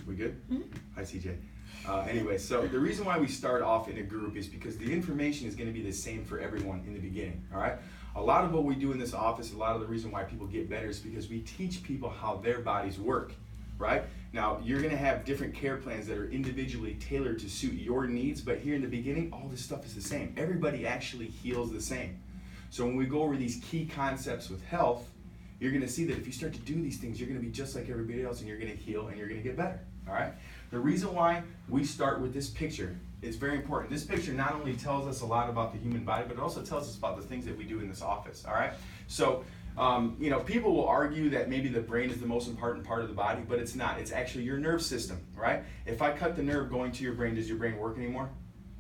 We good? Mm-hmm. Hi, CJ. Anyway, so the reason why we start off in a group is because the information is going to be the same for everyone in the beginning, all right? A lot of what we do in this office, a lot of the reason why people get better is because we teach people how their bodies work, right? Now, you're going to have different care plans that are individually tailored to suit your needs, but here in the beginning, all this stuff is the same. Everybody actually heals the same. So when we go over these key concepts with health, you're going to see that if you start to do these things, you're going to be just like everybody else, and you're going to heal, and you're going to get better, all right? The reason why we start with this picture is very important. This picture not only tells us a lot about the human body, but it also tells us about the things that we do in this office, all right? So, people will argue that maybe the brain is the most important part of the body, but it's not. It's actually your nerve system, right? If I cut the nerve going to your brain, does your brain work anymore?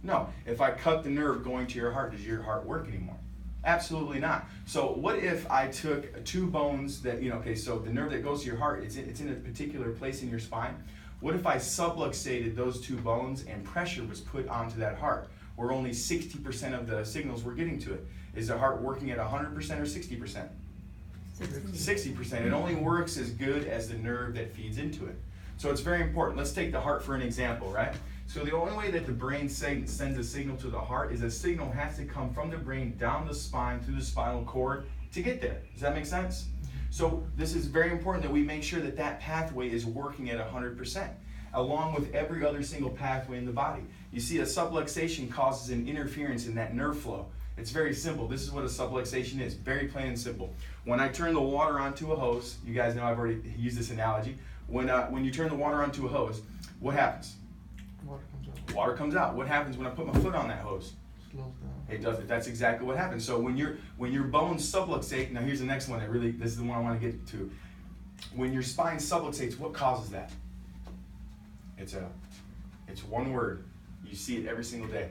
No. If I cut the nerve going to your heart, does your heart work anymore? Absolutely not. So what if I took two bones that, so the nerve that goes to your heart, it's in a particular place in your spine. What if I subluxated those two bones and pressure was put onto that heart, where only 60% of the signals were getting to it? Is the heart working at 100% or 60%? 60%. It only works as good as the nerve that feeds into it. So it's very important. Let's take the heart for an example, right? So the only way that the brain sends a signal to the heart is a signal has to come from the brain down the spine through the spinal cord to get there. Does that make sense? So this is very important that we make sure that that pathway is working at 100%, along with every other single pathway in the body. You see, a subluxation causes an interference in that nerve flow. It's very simple. This is what a subluxation is, very plain and simple. When I turn the water onto a hose, you guys know I've already used this analogy. When you turn the water onto a hose, what happens? Water comes out. Water comes out. What happens when I put my foot on that hose? Slows down. It does. That's exactly what happens. So when your bones subluxate, now here's the next one this is the one I want to get to. When your spine subluxates, what causes that? It's one word. You see it every single day.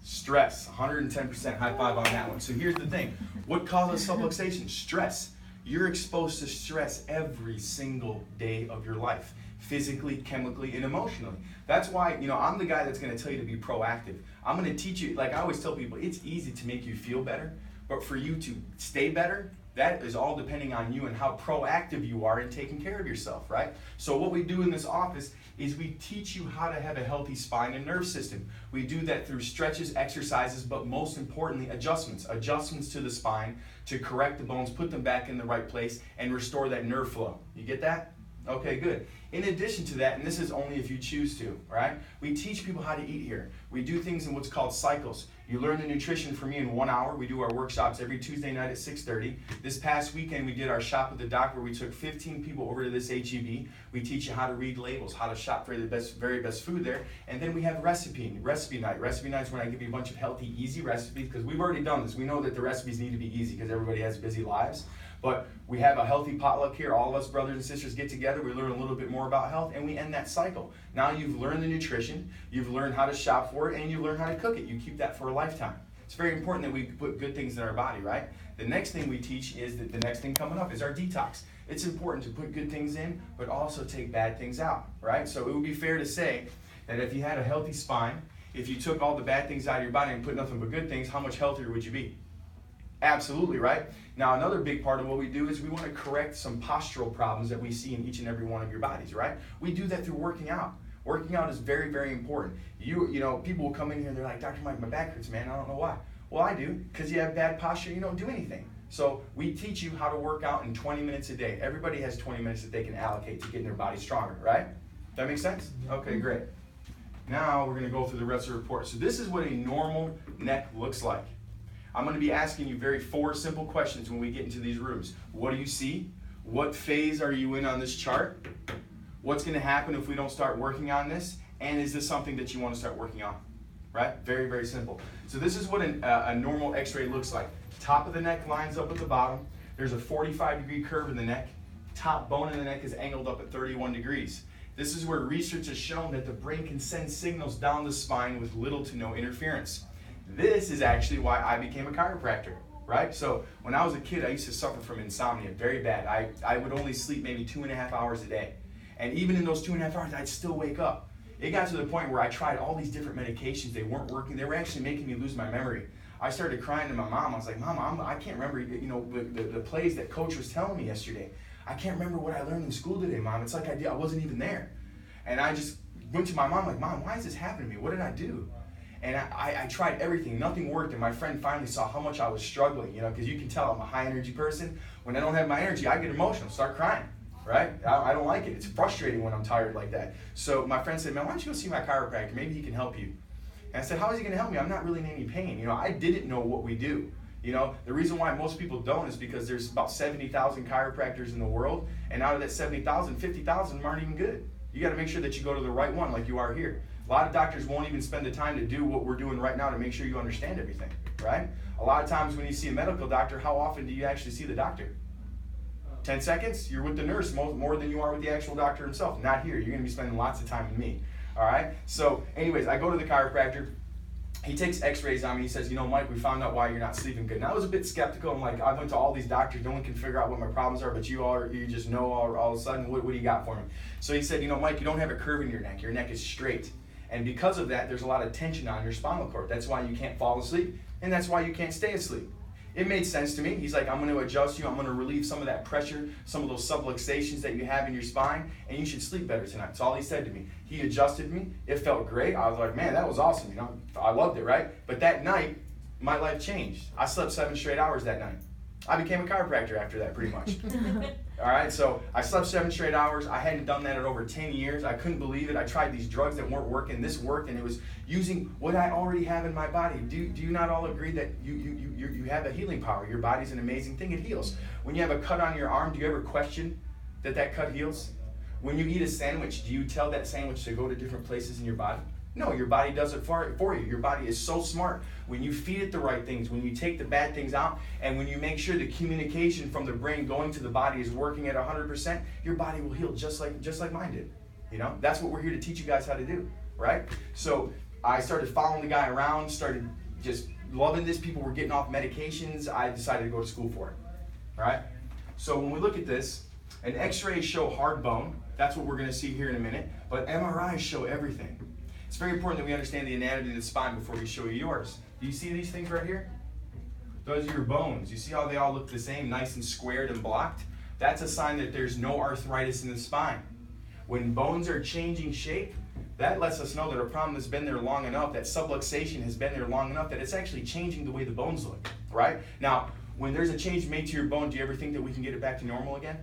Stress. 110%. High five on that one. So here's the thing. What causes subluxation? Stress. You're exposed to stress every single day of your life, physically, chemically, and emotionally. That's why, I'm the guy that's going to tell you to be proactive. I'm going to teach you, like I always tell people, it's easy to make you feel better, but for you to stay better, that is all depending on you and how proactive you are in taking care of yourself, right? So what we do in this office is we teach you how to have a healthy spine and nerve system. We do that through stretches, exercises, but most importantly, adjustments. Adjustments to the spine to correct the bones, put them back in the right place, and restore that nerve flow. You get that? Okay, good. In addition to that, and this is only if you choose to, right? We teach people how to eat here. We do things in what's called cycles. You learn the nutrition from me in 1 hour. We do our workshops every Tuesday night at 6:30. This past weekend, we did our Shop with the Doc, where we took 15 people over to this HEB. We teach you how to read labels, how to shop for the very best food there. And then we have recipe night. Recipe night is when I give you a bunch of healthy, easy recipes, because we've already done this. We know that the recipes need to be easy because everybody has busy lives. But we have a healthy potluck here. All of us brothers and sisters get together. We learn a little bit more about health, and we end that cycle. Now you've learned the nutrition, you've learned how to shop for it, and you learn how to cook it. You keep that for a lifetime. It's very important that we put good things in our body, right? The next thing we teach is that the next thing coming up is our detox. It's important to put good things in, but also take bad things out, right? So it would be fair to say that if you had a healthy spine, if you took all the bad things out of your body and put nothing but good things, how much healthier would you be? Absolutely, right? Now, another big part of what we do is we want to correct some postural problems that we see in each and every one of your bodies, right? We do that through working out. Working out is very, very important. People will come in here and they're like, Dr. Mike, my back hurts, man. I don't know why. Well, I do, because you have bad posture, you don't do anything. So we teach you how to work out in 20 minutes a day. Everybody has 20 minutes that they can allocate to getting their body stronger, right? That make sense? Okay, great. Now we're going to go through the rest of the report. So this is what a normal neck looks like. I'm going to be asking you 4 simple questions when we get into these rooms. What do you see? What phase are you in on this chart? What's going to happen if we don't start working on this? And is this something that you want to start working on? Right? Very, very simple. So this is what a normal x-ray looks like. Top of the neck lines up with the bottom. There's a 45-degree curve in the neck. Top bone in the neck is angled up at 31 degrees. This is where research has shown that the brain can send signals down the spine with little to no interference. This is actually why I became a chiropractor, right? So when I was a kid, I used to suffer from insomnia very bad. I would only sleep maybe 2.5 hours a day. And even in those 2.5 hours, I'd still wake up. It got to the point where I tried all these different medications. They weren't working. They were actually making me lose my memory. I started crying to my mom. I was like, Mom, I can't remember the plays that Coach was telling me yesterday. I can't remember what I learned in school today, Mom. It's like I wasn't even there. And I just went to my mom like, Mom, why is this happening to me? What did I do? And I tried everything, nothing worked, and my friend finally saw how much I was struggling, because you can tell I'm a high energy person. When I don't have my energy, I get emotional, start crying, right? I don't like it. It's frustrating when I'm tired like that. So my friend said, man, why don't you go see my chiropractor? Maybe he can help you. And I said, how is he going to help me? I'm not really in any pain. I didn't know what we do. The reason why most people don't is because there's about 70,000 chiropractors in the world, and out of that 70,000, 50,000 aren't even good. You got to make sure that you go to the right one like you are here. A lot of doctors won't even spend the time to do what we're doing right now to make sure you understand everything, right? A lot of times when you see a medical doctor, how often do you actually see the doctor? 10 seconds? You're with the nurse more than you are with the actual doctor himself. Not here. You're going to be spending lots of time with me, all right? So anyways, I go to the chiropractor. He takes x-rays on me. He says, Mike, we found out why you're not sleeping good. And I was a bit skeptical. I'm like, I went to all these doctors. No one can figure out what my problems are, but you just know all of a sudden, what do you got for me? So he said, Mike, you don't have a curve in your neck. Your neck is straight. And because of that, there's a lot of tension on your spinal cord. That's why you can't fall asleep, and that's why you can't stay asleep. It made sense to me. He's like, I'm going to adjust you. I'm going to relieve some of that pressure, some of those subluxations that you have in your spine, and you should sleep better tonight. That's all he said to me. He adjusted me. It felt great. I was like, man, that was awesome. I loved it, right? But that night, my life changed. I slept 7 straight hours that night. I became a chiropractor after that, pretty much. All right, so I slept 7 straight hours. I hadn't done that in over 10 years. I couldn't believe it. I tried these drugs that weren't working. This worked, and it was using what I already have in my body. Do you not all agree that you have a healing power? Your body's an amazing thing. It heals. When you have a cut on your arm, do you ever question that cut heals? When you eat a sandwich, do you tell that sandwich to go to different places in your body? No, your body does it for you. Your body is so smart. When you feed it the right things, when you take the bad things out, and when you make sure the communication from the brain going to the body is working at 100%, your body will heal just like mine did. That's what we're here to teach you guys how to do, right? So I started following the guy around, started just loving this. People were getting off medications. I decided to go to school for it, all right? So when we look at this, an x-rays show hard bone. That's what we're going to see here in a minute. But MRIs show everything. It's very important that we understand the anatomy of the spine before we show you yours. Do you see these things right here? Those are your bones. You see how they all look the same, nice and squared and blocked? That's a sign that there's no arthritis in the spine. When bones are changing shape, that lets us know that a problem has been there long enough, that subluxation has been there long enough that it's actually changing the way the bones look, right? Now, when there's a change made to your bone, do you ever think that we can get it back to normal again?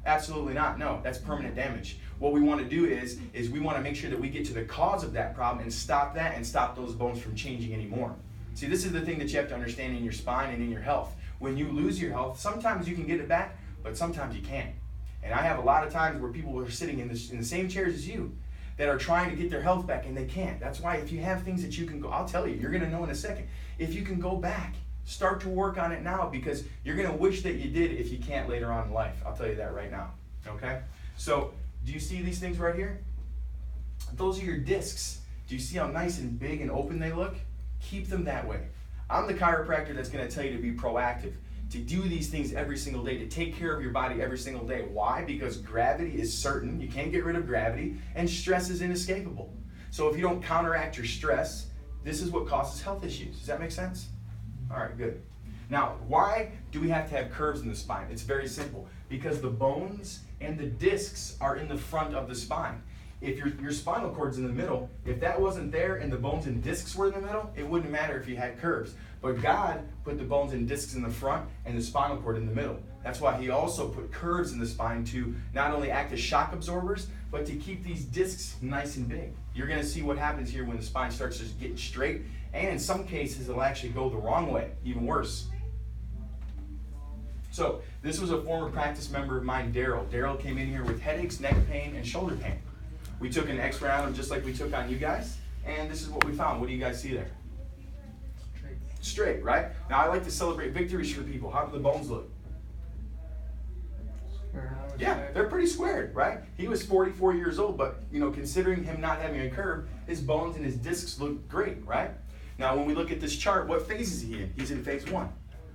Absolutely not. No, that's permanent damage. What we want to do is we want to make sure that we get to the cause of that problem and stop that and stop those bones from changing anymore. See, this is the thing that you have to understand in your spine and in your health. When you lose your health, sometimes you can get it back, but sometimes you can't. And I have a lot of times where people are sitting in the same chairs as you that are trying to get their health back and they can't. That's why if you have things that you can go, I'll tell you, you're going to know in a second. If you can go back, start to work on it now, because you're going to wish that you did if you can't later on in life. I'll tell you that right now, okay? So, do you see these things right here? Those are your discs. Do you see how nice and big and open they look? Keep them that way. I'm the chiropractor that's going to tell you to be proactive, to do these things every single day, to take care of your body every single day. Why? Because gravity is certain. You can't get rid of gravity, and stress is inescapable. So if you don't counteract your stress, this is what causes health issues. Does that make sense? All right, good. Now, why do we have to have curves in the spine? It's very simple. Because the bones and the discs are in the front of the spine. If your spinal cord's in the middle, if that wasn't there and the bones and discs were in the middle, it wouldn't matter if you had curves. But God put the bones and discs in the front and the spinal cord in the middle. That's why he also put curves in the spine to not only act as shock absorbers, but to keep these discs nice and big. You're going to see what happens here when the spine starts just getting straight, and in some cases it'll actually go the wrong way, even worse. So this was a former practice member of mine, Daryl. Daryl came in here with headaches, neck pain, and shoulder pain. We took an X-ray on him just like we took on you guys, and this is what we found. What do you guys see there? Straight, right? Now I like to celebrate victories for people. How do the bones look? Yeah, they're pretty squared, right? He was 44 years old, but considering him not having a curve, his bones and his discs look great, right? Now when we look at this chart, what phase is he in? He's in phase 1.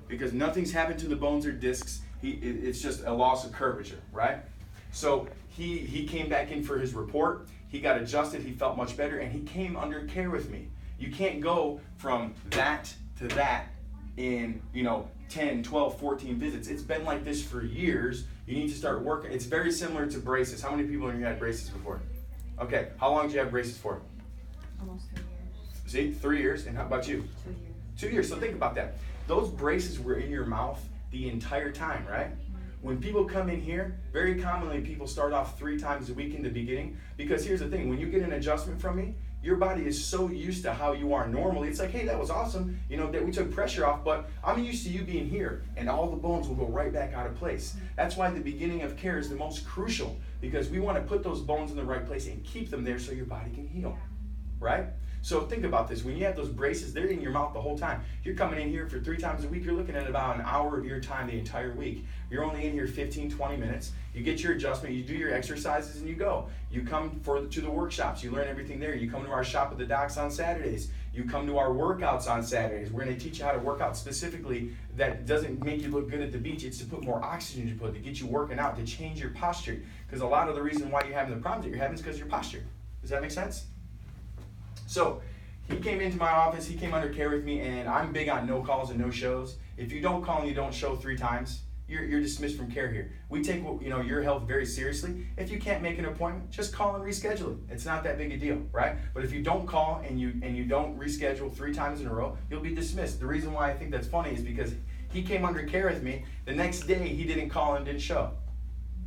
Because nothing's happened to the bones or discs. It's just a loss of curvature, right? So he came back in for his report. He got adjusted. He felt much better, and he came under care with me. You can't go from that to that in 10, 12, 14 visits. It's been like this for years. You need to start working. It's very similar to braces. How many people in here had braces before? Okay, how long did you have braces for? Almost 3 years. See, 3 years. And how about you? 2 years. 2 years. So think about that. Those braces were in your mouth the entire time, right? When people come in here, very commonly people start off 3 times a week in the beginning, because here's the thing, when you get an adjustment from me, your body is so used to how you are normally. It's like, hey, that was awesome, you know, that we took pressure off, but I'm used to you being here, and all the bones will go right back out of place. That's why the beginning of care is the most crucial, because we want to put those bones in the right place and keep them there so your body can heal, right? So think about this. When you have those braces, they're in your mouth the whole time. You're coming in here for 3 times a week. You're looking at about an hour of your time the entire week. You're only in here 15, 20 minutes. You get your adjustment, you do your exercises, and you go. You come to the workshops. You learn everything there. You come to our Shop at the Docks on Saturdays. You come to our workouts on Saturdays. We're going to teach you how to work out specifically that doesn't make you look good at the beach. It's to put more oxygen to put, to get you working out, to change your posture. Because a lot of the reason why you're having the problems that you're having is because of your posture. Does that make sense? So he came into my office, he came under care with me, and I'm big on no calls and no shows. If you don't call and you don't show 3 times, you're dismissed from care here. We take your health very seriously. If you can't make an appointment, just call and reschedule it. It's not that big a deal, right? But if you don't call and you don't reschedule 3 times in a row, you'll be dismissed. The reason why I think that's funny is because he came under care with me. The next day he didn't call and didn't show.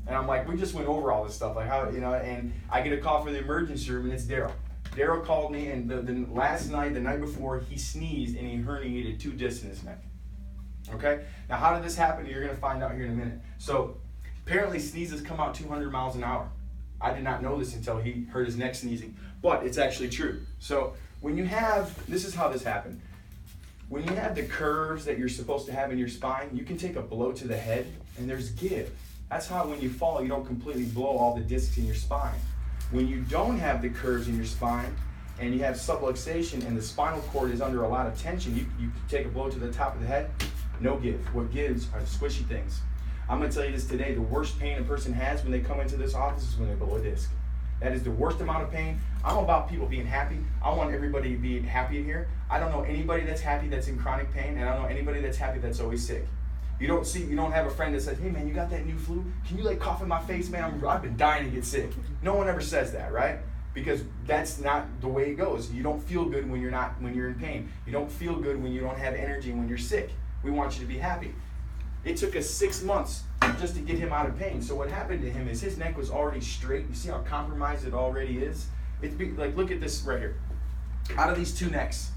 And I'm like, we just went over all this stuff, like how, and I get a call from the emergency room and it's Daryl. Daryl called me, and the last night, the night before, he sneezed and he herniated 2 discs in his neck. Okay? Now, how did this happen? You're going to find out here in a minute. So, apparently sneezes come out 200 miles an hour. I did not know this until he hurt his neck sneezing, but it's actually true. So, when you have, this is how this happened. When you have the curves that you're supposed to have in your spine, you can take a blow to the head, and there's give. That's how when you fall, you don't completely blow all the discs in your spine. When you don't have the curves in your spine and you have subluxation and the spinal cord is under a lot of tension, you take a blow to the top of the head, no give. What gives are the squishy things. I'm going to tell you this today, the worst pain a person has when they come into this office is when they blow a disc. That is the worst amount of pain. I'm about people being happy. I want everybody to be happy in here. I don't know anybody that's happy that's in chronic pain, and I don't know anybody that's happy that's always sick. You don't have a friend that says, hey man, you got that new flu? Can you like cough in my face, man? I've been dying to get sick. No one ever says that, right? Because that's not the way it goes. You don't feel good when you're in pain. You don't feel good when you don't have energy when you're sick. We want you to be happy. It took us 6 months just to get him out of pain. So what happened to him is his neck was already straight. You see how compromised it already is? Like, look at this right here. Out of these 2 necks,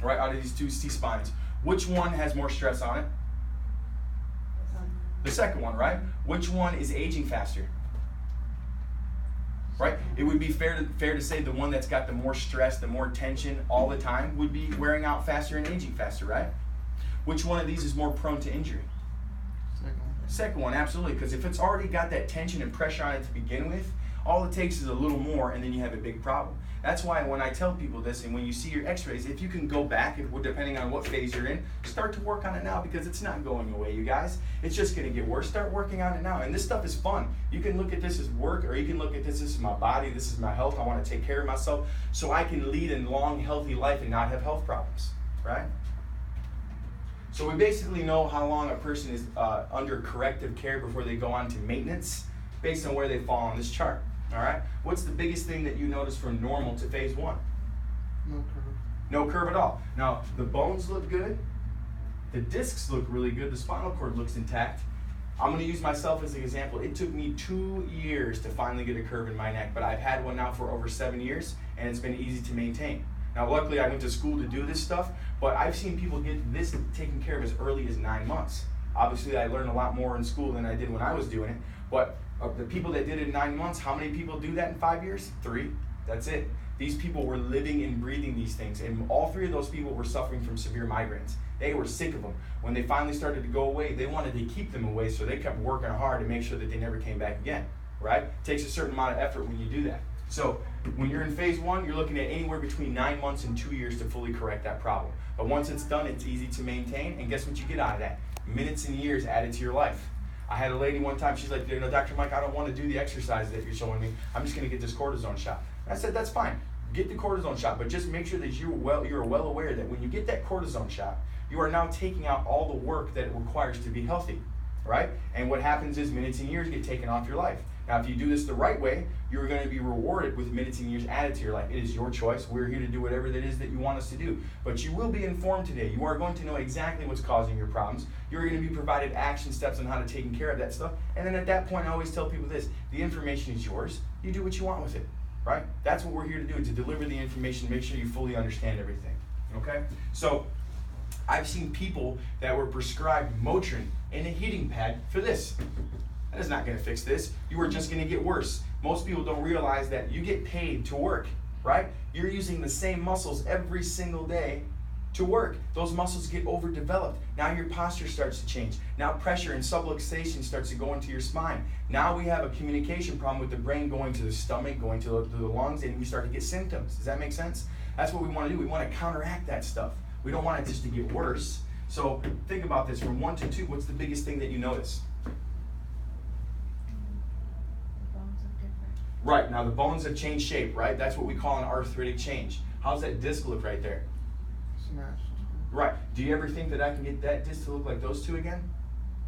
right? Out of these 2 C-spines, which one has more stress on it? The second one, right? Which one is aging faster? Right? It would be fair to say the one that's got the more stress, the more tension all the time would be wearing out faster and aging faster, right? Which one of these is more prone to injury? Second one, absolutely, because if it's already got that tension and pressure on it to begin with, all it takes is a little more and then you have a big problem. That's why when I tell people this and when you see your x-rays, if you can go back, depending on what phase you're in, start to work on it now because it's not going away, you guys. It's just going to get worse. Start working on it now. And this stuff is fun. You can look at this as work or you can look at this as my body, this is my health. I want to take care of myself so I can lead a long, healthy life and not have health problems, right? So we basically know how long a person is under corrective care before they go on to maintenance based on where they fall on this chart. All right. What's the biggest thing that you notice from normal to phase 1? No curve. No curve at all. Now, the bones look good. The discs look really good. The spinal cord looks intact. I'm going to use myself as an example. It took me 2 years to finally get a curve in my neck, but I've had one now for over 7 years, and it's been easy to maintain. Now, luckily, I went to school to do this stuff, but I've seen people get this taken care of as early as 9 months. Obviously, I learned a lot more in school than I did when I was doing it, but of the people that did it in 9 months, how many people do that in 5 years? 3. That's it. These people were living and breathing these things, and all 3 of those people were suffering from severe migraines. They were sick of them. When they finally started to go away, they wanted to keep them away, so they kept working hard to make sure that they never came back again, right? It takes a certain amount of effort when you do that. So when you're in phase 1, you're looking at anywhere between 9 months and 2 years to fully correct that problem. But once it's done, it's easy to maintain, and guess what you get out of that? Minutes and years added to your life. I had a lady one time, she's like, Dr. Mike, I don't want to do the exercise that you're showing me. I'm just going to get this cortisone shot. I said, that's fine. Get the cortisone shot, but just make sure that you're well aware that when you get that cortisone shot, you are now taking out all the work that it requires to be healthy. right? And what happens is minutes and years get taken off your life. Now, if you do this the right way, you're going to be rewarded with minutes and years added to your life. It is your choice. We're here to do whatever that is that you want us to do. But you will be informed today. You are going to know exactly what's causing your problems. You're going to be provided action steps on how to take care of that stuff. And then at that point, I always tell people this: the information is yours. You do what you want with it, right? That's what we're here to do, to deliver the information, make sure you fully understand everything, okay? So I've seen people that were prescribed Motrin and a heating pad for this. That is not going to fix this. You are just going to get worse. Most people don't realize that you get paid to work, right? You're using the same muscles every single day to work. Those muscles get overdeveloped. Now your posture starts to change. Now pressure and subluxation starts to go into your spine. Now we have a communication problem with the brain going to the stomach, going to the lungs, and we start to get symptoms. Does that make sense? That's what we want to do. We want to counteract that stuff. We don't want it just to get worse. So think about this. From 1 to 2, what's the biggest thing that you notice? Right, now the bones have changed shape, right? That's what we call an arthritic change. How's that disc look right there? Smashed. Right, do you ever think that I can get that disc to look like those two again?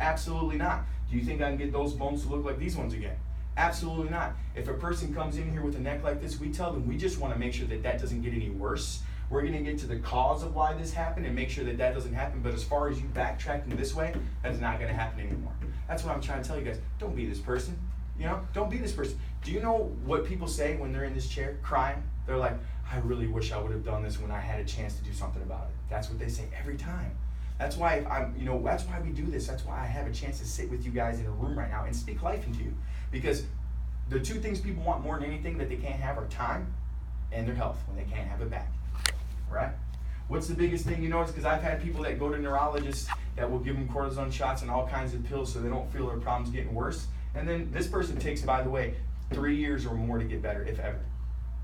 Absolutely not. Do you think I can get those bones to look like these ones again? Absolutely not. If a person comes in here with a neck like this, we tell them we just want to make sure that that doesn't get any worse. We're going to get to the cause of why this happened and make sure that that doesn't happen. But as far as you backtracking this way, that is not going to happen anymore. That's what I'm trying to tell you guys. Don't be this person. You know, don't be this person. Do you know what people say when they're in this chair crying? They're like, I really wish I would have done this when I had a chance to do something about it. That's what they say every time. That's why that's why we do this. That's why I have a chance to sit with you guys in a room right now and speak life into you. Because the two things people want more than anything that they can't have are time and their health when they can't have it back. Right? What's the biggest thing you notice? Because I've had people that go to neurologists that will give them cortisone shots and all kinds of pills so they don't feel their problems getting worse. And then this person takes, by the way, 3 years or more to get better, if ever.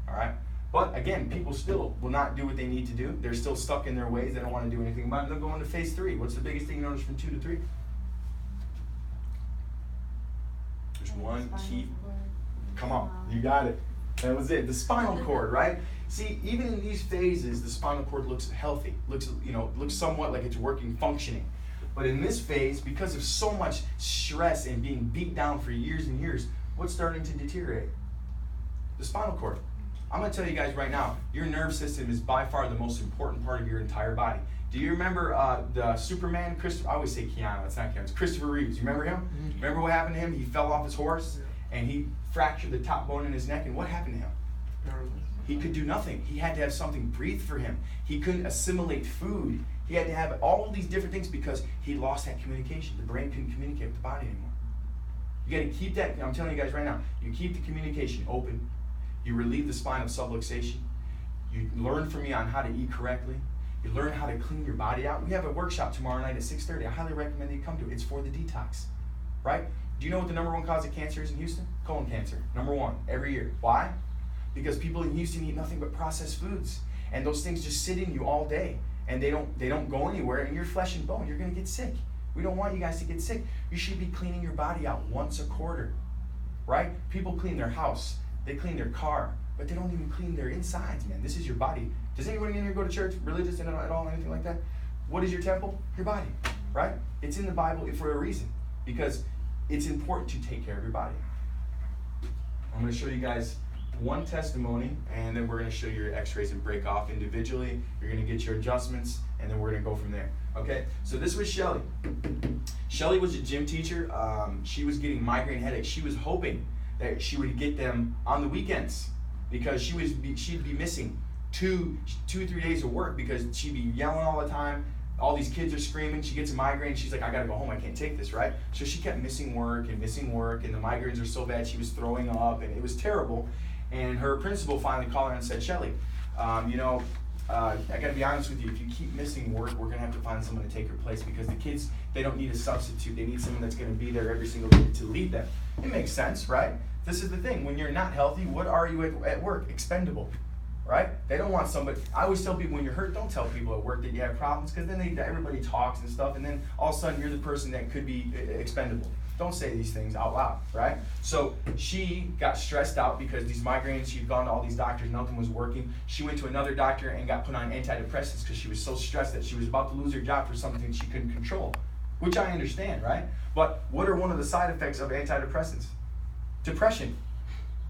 All right? But again, people still will not do what they need to do. They're still stuck in their ways. They don't want to do anything about it. They'll go into phase 3. What's the biggest thing you notice from 2 to 3? There's one key. Come on, you got it. That was it. The spinal cord, right? See, even in these phases, the spinal cord looks healthy. Looks somewhat like it's working, functioning. But in this phase, because of so much stress and being beat down for years and years, what's starting to deteriorate? The spinal cord. I'm going to tell you guys right now, your nerve system is by far the most important part of your entire body. Do you remember the Superman, I always say Keanu, it's not Keanu, it's Christopher Reeves. You remember him? Mm-hmm. Remember what happened to him? He fell off his horse and he fractured the top bone in his neck, and what happened to him? He could do nothing. He had to have something breathe for him. He couldn't assimilate food. He had to have all of these different things because he lost that communication. The brain couldn't communicate with the body anymore. You got to keep that, I'm telling you guys right now, you keep the communication open. You relieve the spine of subluxation. You learn from me on how to eat correctly. You learn how to clean your body out. We have a workshop tomorrow night at 6:30. I highly recommend that you come to it. It's for the detox, right? Do you know what the #1 cause of cancer is in Houston? Colon cancer, #1, every year. Why? Because people in Houston eat nothing but processed foods. And those things just sit in you all day. And they don't go anywhere, and you're flesh and bone. You're going to get sick. We don't want you guys to get sick. You should be cleaning your body out once a quarter, right? People clean their house. They clean their car, but they don't even clean their insides, man. This is your body. Does anybody in here go to church, religious at all, anything like that? What is your temple? Your body, right? It's in the Bible for a reason, because it's important to take care of your body. I'm going to show you guys one testimony, and then we're going to show you your x-rays and break off individually. You're going to get your adjustments, and then we're going to go from there. Okay, so this was Shelly. Shelly was a gym teacher. She was getting migraine headaches. She was hoping that she would get them on the weekends because she'd be missing 3 days of work because she'd be yelling all the time. All these kids are screaming. She gets a migraine. She's like, I gotta go home. I can't take this, right? So she kept missing work, and the migraines were so bad she was throwing up, and it was terrible. And her principal finally called her and said, Shelly, I gotta be honest with you. If you keep missing work, we're gonna have to find someone to take your place because the kids, they don't need a substitute. They need someone that's gonna be there every single day to lead them. It makes sense, right? This is the thing. When you're not healthy, what are you at work? Expendable, right? They don't want somebody. I always tell people when you're hurt, don't tell people at work that you have problems because then everybody talks and stuff, and then all of a sudden you're the person that could be expendable. Don't say these things out loud, right? So she got stressed out because these migraines, she'd gone to all these doctors, nothing was working. She went to another doctor and got put on antidepressants because she was so stressed that she was about to lose her job for something she couldn't control. which I understand, right? But what are one of the side effects of antidepressants? Depression,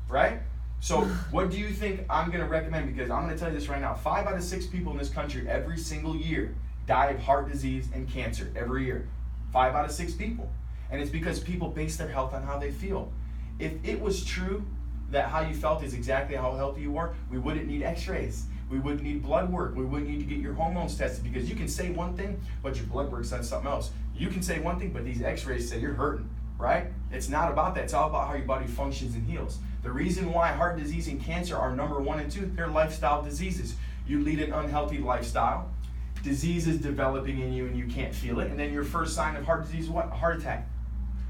right? So what do you think I'm going to recommend? Because I'm going to tell you this right now. 5 out of 6 people in this country every single year die of heart disease and cancer every year. 5 out of 6 people. And it's because people base their health on how they feel. If it was true that how you felt is exactly how healthy you are, we wouldn't need x-rays. We wouldn't need blood work. We wouldn't need to get your hormones tested, because you can say one thing, but your blood work says something else. You can say one thing, but these x-rays say you're hurting, right? It's not about that. It's all about how your body functions and heals. The reason why heart disease and cancer are number 1 and 2, they're lifestyle diseases. You lead an unhealthy lifestyle, disease is developing in you and you can't feel it, and then your first sign of heart disease is what? A heart attack.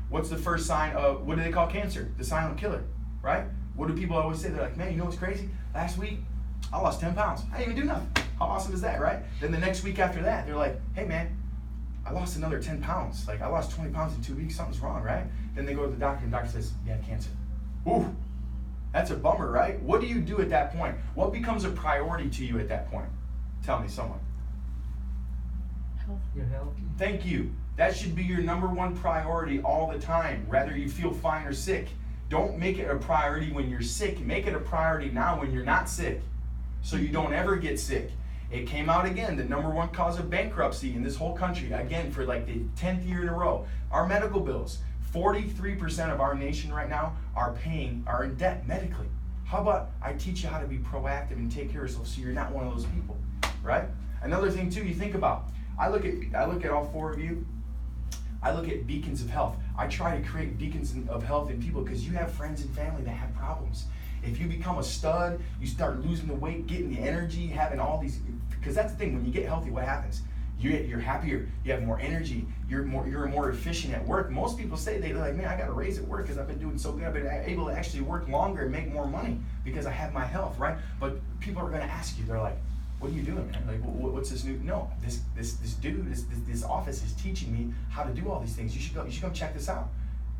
What's the first sign of, what do they call cancer? The silent killer, right? What do people always say? They're like, man, you know what's crazy? Last week, I lost 10 pounds. I didn't even do nothing. How awesome is that, right? Then the next week after that, they're like, hey man, I lost another 10 pounds. Like, I lost 20 pounds in 2 weeks, something's wrong, right? Then they go to the doctor and the doctor says, you have cancer. Ooh, that's a bummer, right? What do you do at that point? What becomes a priority to you at that point? Tell me, someone. Health. Your health. Thank you. That should be your number 1 priority all the time, whether you feel fine or sick. Don't make it a priority when you're sick. Make it a priority now when you're not sick, so you don't ever get sick. It came out again, the number 1 cause of bankruptcy in this whole country, again, for like the 10th year in a row. Our medical bills. 43% of our nation right now are in debt medically. How about I teach you how to be proactive and take care of yourself so you're not one of those people, right? Another thing too, you think about, I look at all 4 of you, I look at beacons of health. I try to create beacons of health in people because you have friends and family that have problems. If you become a stud, you start losing the weight, getting the energy, having all these, because that's the thing, when you get healthy, what happens? You're happier, you have more energy, you're more efficient at work. Most people say, they're like, man, I got a raise at work because I've been doing so good. I've been able to actually work longer and make more money because I have my health, right? But people are going to ask you, they're like, what are you doing, man? Like, what's this new? No, this dude, this office is teaching me how to do all these things. You should come check this out.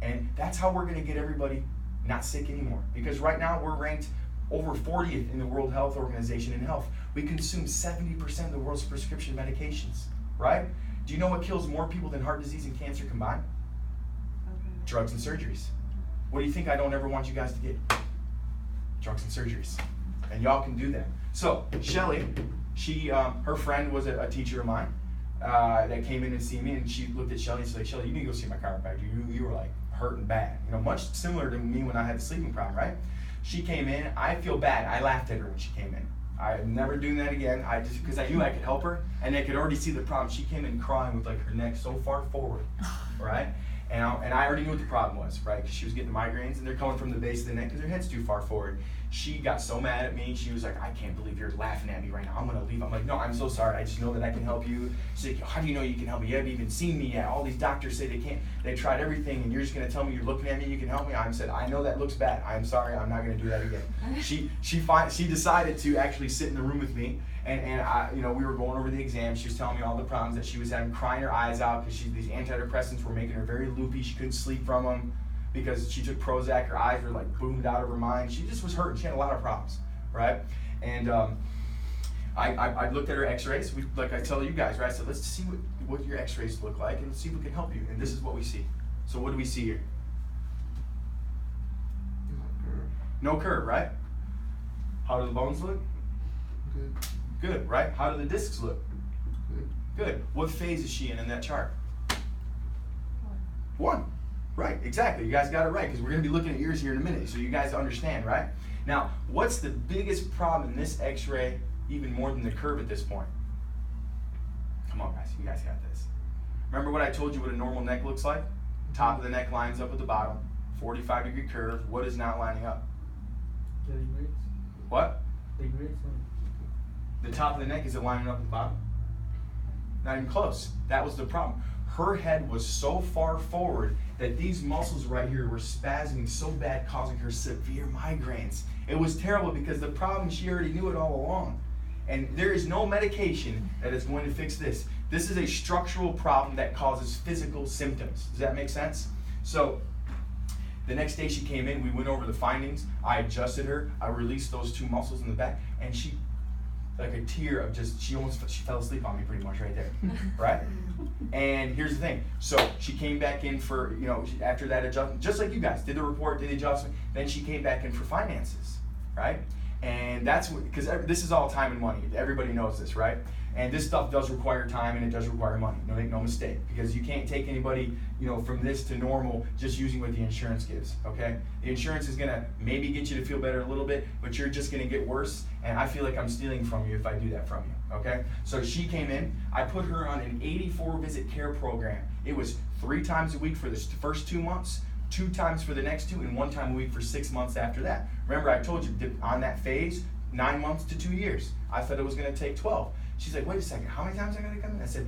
And that's how we're going to get everybody not sick anymore. Because right now we're ranked over 40th in the World Health Organization in health. We consume 70% of the world's prescription medications, right? Do you know what kills more people than heart disease and cancer combined? Okay. Drugs and surgeries. What do you think I don't ever want you guys to get? Drugs and surgeries. And y'all can do that. So, Shelly, her friend was a teacher of mine that came in and see me, and she looked at Shelly and she's like, Shelly, you need to go see my chiropractor. You were like hurting bad. You know, much similar to me when I had the sleeping problem, right? She came in, I feel bad. I laughed at her when she came in. I'm never doing that again. Because I knew I could help her, and I could already see the problem. She came in crying with like her neck so far forward, right? And I already knew what the problem was, right? Because she was getting migraines, and they're coming from the base of the neck because her head's too far forward. She got so mad at me. She was like, I can't believe you're laughing at me right now. I'm going to leave. I'm like, no, I'm so sorry. I just know that I can help you. She's like, how do you know you can help me? You haven't even seen me yet. All these doctors say they can't. They tried everything, and you're just going to tell me you're looking at me, you can help me? I said, I know that looks bad. I'm sorry. I'm not going to do that again. She decided to actually sit in the room with me, and I, you know, we were going over the exam. She was telling me all the problems that she was having, crying her eyes out because these antidepressants were making her very loopy. She couldn't sleep from them because she took Prozac. Her eyes were like boomed out of her mind. She just was hurting. She had a lot of problems, right? And I looked at her x-rays. Like I tell you guys, right? I said, let's see what your x-rays look like and see if we can help you. And this is what we see. So what do we see here? No curve, right? How do the bones look? Good. Good, right? How do the discs look? Good. Good. What phase is she in that chart? 1. Right, exactly. You guys got it right, because we're going to be looking at yours here in a minute, so you guys understand, right? Now, what's the biggest problem in this x-ray, even more than the curve at this point? Come on, guys. You guys got this. Remember what I told you what a normal neck looks like? Top of the neck lines up with the bottom. 45-degree curve. What is not lining up? The grades. What? The grades. The top of the neck, is it lining up with the bottom? Not even close. That was the problem. Her head was so far forward that these muscles right here were spasming so bad, causing her severe migraines. It was terrible because the problem, she already knew it all along. And there is no medication that is going to fix this. This is a structural problem that causes physical symptoms. Does that make sense? So the next day she came in, we went over the findings. I adjusted her. I released those 2 muscles in the back, and she like a tear of just, she fell asleep on me pretty much right there, right? And here's the thing. So she came back in for, after that adjustment, just like you guys, did the report, did the adjustment, then she came back in for finances, right? And that's because this is all time and money. Everybody knows this, right? And this stuff does require time and it does require money. Make no mistake, because you can't take anybody, from this to normal just using what the insurance gives. Okay, the insurance is gonna maybe get you to feel better a little bit, but you're just gonna get worse. And I feel like I'm stealing from you if I do that from you. Okay, so she came in. I put her on an 84 visit care program. It was 3 times a week for the first 2 months, 2 times for the next 2, and 1 time a week for 6 months after that. Remember, I told you on that phase, 9 months to 2 years. I thought it was gonna take 12. She's like, wait a second, how many times I gotta come in? I said,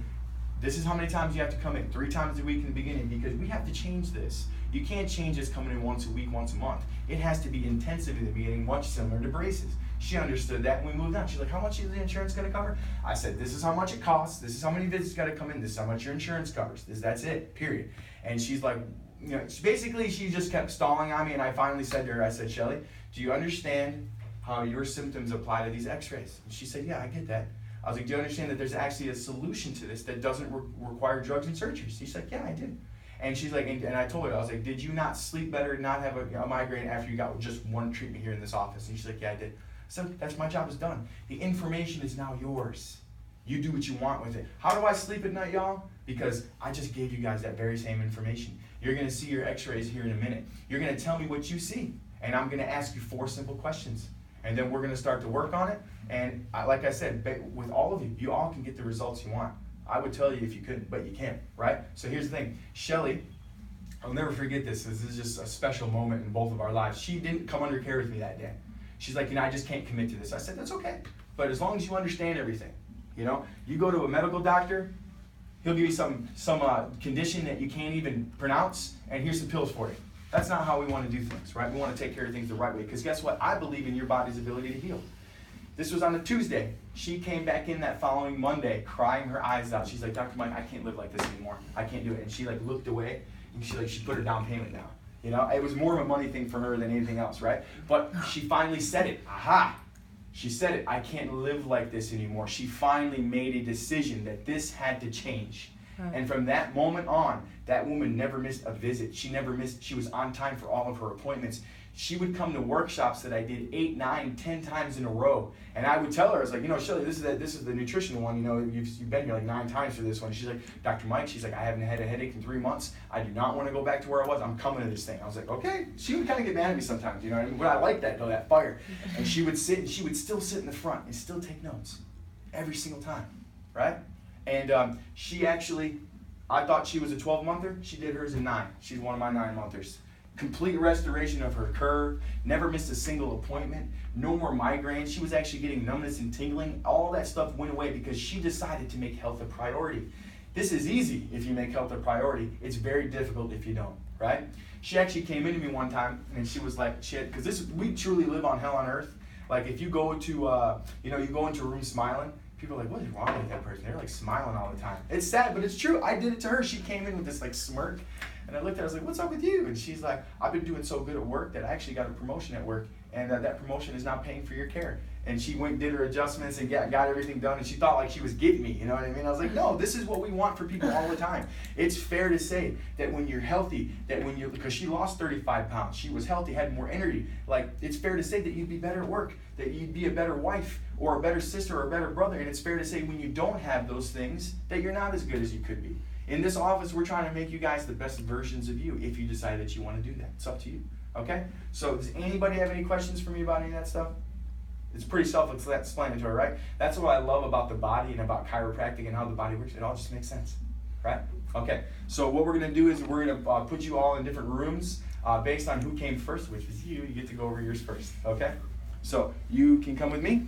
this is how many times you have to come in, 3 times a week in the beginning, because we have to change this. You can't change this coming in once a week, once a month. It has to be intensive in the beginning, much similar to braces. She understood that and we moved on. She's like, how much is the insurance gonna cover? I said, this is how much it costs, this is how many visits gotta come in, this is how much your insurance covers. That's it, period. And she's like, she just kept stalling on me, and I finally said to her, I said, Shelly, do you understand how your symptoms apply to these x-rays? And she said, yeah, I get that. I was like, do you understand that there's actually a solution to this that doesn't require drugs and surgeries? She's like, yeah, I do. And she's like, and I told her, I was like, did you not sleep better, not have a migraine after you got just 1 treatment here in this office? And she's like, yeah, I did. So that's my job is done. The information is now yours. You do what you want with it. How do I sleep at night, y'all? Because I just gave you guys that very same information. You're gonna see your x-rays here in a minute. You're gonna tell me what you see. And I'm gonna ask you 4 simple questions. And then we're gonna start to work on it. And like I said, with all of you, you all can get the results you want. I would tell you if you couldn't, but you can't, right? So here's the thing. Shelly, I'll never forget this. This is just a special moment in both of our lives. She didn't come under care with me that day. She's like, I just can't commit to this. I said, that's okay. But as long as you understand everything, you go to a medical doctor, he'll give you some condition that you can't even pronounce, and here's some pills for you. That's not how we want to do things, right? We want to take care of things the right way, because guess what? I believe in your body's ability to heal. This was on a Tuesday. She came back in that following Monday, crying her eyes out. She's like, Dr. Mike, I can't live like this anymore. I can't do it. And she looked away, and she put her down payment down. It was more of a money thing for her than anything else, right? But she finally said it. Aha! She said it. I can't live like this anymore. She finally made a decision that this had to change. Right. And from that moment on, that woman never missed a visit. She was on time for all of her appointments. She would come to workshops that I did 8, 9, 10 times in a row. And I would tell her, I was like, Shelly, this is the nutrition one, you've been here 9 times for this one. She's like, Dr. Mike, she's like, I haven't had a headache in 3 months. I do not want to go back to where I was. I'm coming to this thing. I was like, okay. She would kind of get mad at me sometimes, but I like that, that fire. And she would sit, and she would still sit in the front and still take notes every single time, right? And she actually, I thought she was a 12-monther. She did hers in 9. She's one of my 9-monthers. Complete restoration of her curve, never missed a single appointment, no more migraines. She was actually getting numbness and tingling. All that stuff went away because she decided to make health a priority. This is easy if you make health a priority. It's very difficult if you don't, right? She actually came into me one time and she was like, because we truly live on hell on earth. Like if you go to, you go into a room smiling, people are like, what is wrong with that person? They're smiling all the time. It's sad, but it's true. I did it to her. She came in with this smirk. And I looked at her, I was like, what's up with you? And she's like, I've been doing so good at work that I actually got a promotion at work, and that promotion is not paying for your care. And she went and did her adjustments and got everything done, and she thought she was getting me, you know what I mean? I was like, no, this is what we want for people all the time. It's fair to say that when you're healthy, because she lost 35 pounds, she was healthy, had more energy, it's fair to say that you'd be better at work, that you'd be a better wife, or a better sister, or a better brother, and it's fair to say when you don't have those things, that you're not as good as you could be. In this office, we're trying to make you guys the best versions of you if you decide that you want to do that. It's up to you, okay? So does anybody have any questions for me about any of that stuff? It's pretty self-explanatory, right? That's what I love about the body and about chiropractic and how the body works. It all just makes sense, right? Okay, so what we're going to do is we're going to put you all in different rooms based on who came first, which was you. You get to go over yours first, okay? So you can come with me.